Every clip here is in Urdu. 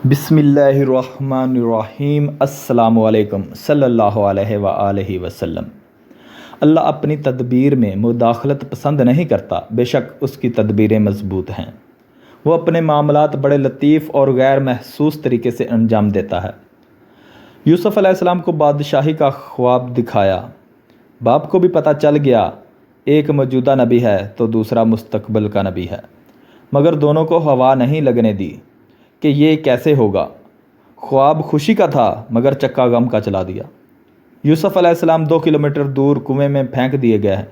بسم اللہ الرحمن الرحیم۔ السلام علیکم صلی اللہ علیہ وآلہ وسلم۔ اللہ اپنی تدبیر میں مداخلت پسند نہیں کرتا، بے شک اس کی تدبیریں مضبوط ہیں۔ وہ اپنے معاملات بڑے لطیف اور غیر محسوس طریقے سے انجام دیتا ہے۔ یوسف علیہ السلام کو بادشاہی کا خواب دکھایا۔ باپ کو بھی پتہ چل گیا، ایک موجودہ نبی ہے تو دوسرا مستقبل کا نبی ہے، مگر دونوں کو ہوا نہیں لگنے دی کہ یہ کیسے ہوگا۔ خواب خوشی کا تھا مگر چکا غم کا چلا دیا۔ یوسف علیہ السلام 2 کلومیٹر دور کنویں میں پھینک دیے گئے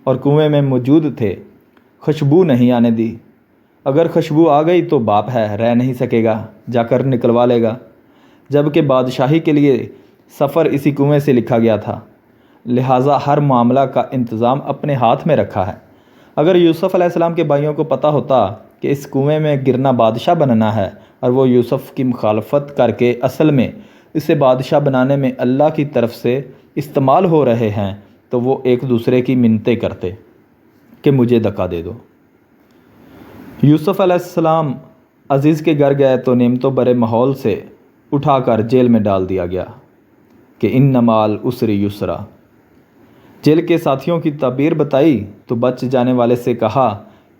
اور کنویں میں موجود تھے۔ خوشبو نہیں آنے دی۔ اگر خوشبو آ گئی تو باپ ہے، رہ نہیں سکے گا، جا کر نکلوا لے گا، جبکہ بادشاہی کے لیے سفر اسی کنویں سے لکھا گیا تھا، لہٰذا ہر معاملہ کا انتظام اپنے ہاتھ میں رکھا ہے۔ اگر یوسف علیہ السلام کے بھائیوں کو پتہ ہوتا کہ اس کنویں میں گرنا بادشاہ بننا ہے اور وہ یوسف کی مخالفت کر کے اصل میں اسے بادشاہ بنانے میں اللہ کی طرف سے استعمال ہو رہے ہیں، تو وہ ایک دوسرے کی منتیں کرتے کہ مجھے دھکا دے دو۔ یوسف علیہ السلام عزیز کے گھر گئے تو نعمتوں بھرے ماحول سے اٹھا کر جیل میں ڈال دیا گیا کہ ان مع العسر یسرا۔ جیل کے ساتھیوں کی تعبیر بتائی تو بچ جانے والے سے کہا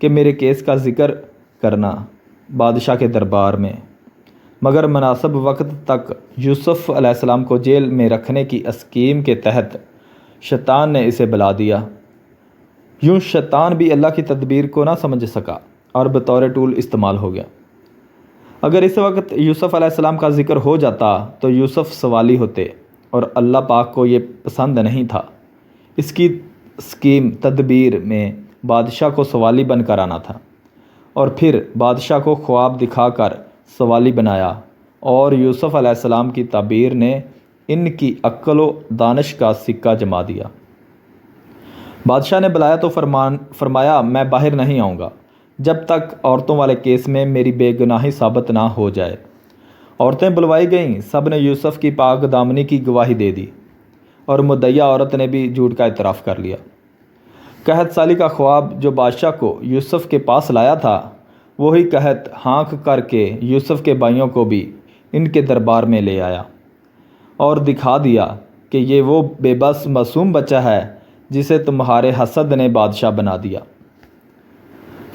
کہ میرے کیس کا ذکر کرنا بادشاہ کے دربار میں، مگر مناسب وقت تک یوسف علیہ السلام کو جیل میں رکھنے کی اسکیم کے تحت شیطان نے اسے بلا دیا۔ یوں شیطان بھی اللہ کی تدبیر کو نہ سمجھ سکا اور بطور ٹول استعمال ہو گیا۔ اگر اس وقت یوسف علیہ السلام کا ذکر ہو جاتا تو یوسف سوالی ہوتے، اور اللہ پاک کو یہ پسند نہیں تھا۔ اس کی اسکیم تدبیر میں بادشاہ کو سوالی بن کر آنا تھا، اور پھر بادشاہ کو خواب دکھا کر سوالی بنایا، اور یوسف علیہ السلام کی تعبیر نے ان کی عقل و دانش کا سکہ جما دیا۔ بادشاہ نے بلایا تو فرمایا میں باہر نہیں آؤں گا جب تک عورتوں والے کیس میں میری بے گناہی ثابت نہ ہو جائے۔ عورتیں بلوائی گئیں، سب نے یوسف کی پاک دامنی کی گواہی دے دی، اور مدعیہ عورت نے بھی جھوٹ کا اعتراف کر لیا۔ قحط سالی کا خواب جو بادشاہ کو یوسف کے پاس لایا تھا، وہی قحط ہانک کر کے یوسف کے بھائیوں کو بھی ان کے دربار میں لے آیا اور دکھا دیا کہ یہ وہ بے بس معصوم بچہ ہے جسے تمہارے حسد نے بادشاہ بنا دیا۔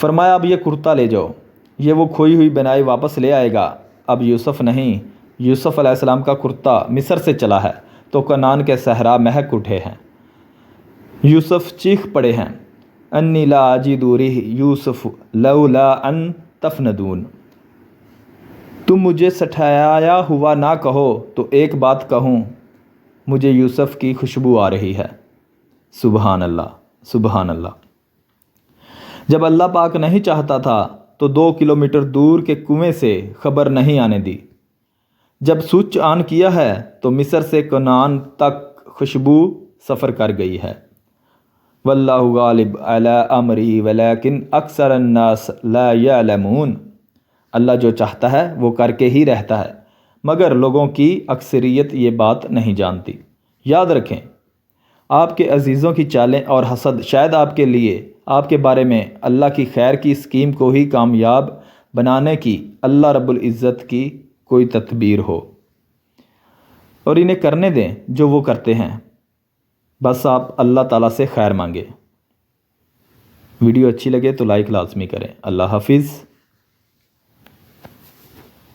فرمایا اب یہ کرتا لے جاؤ، یہ وہ کھوئی ہوئی بنائی واپس لے آئے گا۔ اب یوسف نہیں، یوسف علیہ السلام کا کرتا مصر سے چلا ہے تو کنعان کے صحرا مہک اٹھے ہیں۔ یوسف چیخ پڑے ہیں، انی لا اجد ریح یوسف لولا ان تفندون۔ تم مجھے سٹھایا ہوا نہ کہو تو ایک بات کہوں، مجھے یوسف کی خوشبو آ رہی ہے۔ سبحان اللہ، سبحان اللہ۔ جب اللہ پاک نہیں چاہتا تھا تو 2 کلومیٹر دور کے کنویں سے خبر نہیں آنے دی۔ جب سوئچ آن کیا ہے تو مصر سے کنعان تک خوشبو سفر کر گئی ہے۔ واللہ غالب علی امرہ ولکن اکثر الناس لا یعلمون۔ اللہ جو چاہتا ہے وہ کر کے ہی رہتا ہے، مگر لوگوں کی اکثریت یہ بات نہیں جانتی۔ یاد رکھیں، آپ کے عزیزوں کی چالیں اور حسد شاید آپ کے لیے، آپ کے بارے میں اللہ کی خیر کی اسکیم کو ہی کامیاب بنانے کی اللہ رب العزت کی کوئی تدبیر ہو، اور انہیں کرنے دیں جو وہ کرتے ہیں، بس آپ اللہ تعالیٰ سے خیر مانگے۔ ویڈیو اچھی لگے تو لائک لازمی کریں۔ اللہ حافظ۔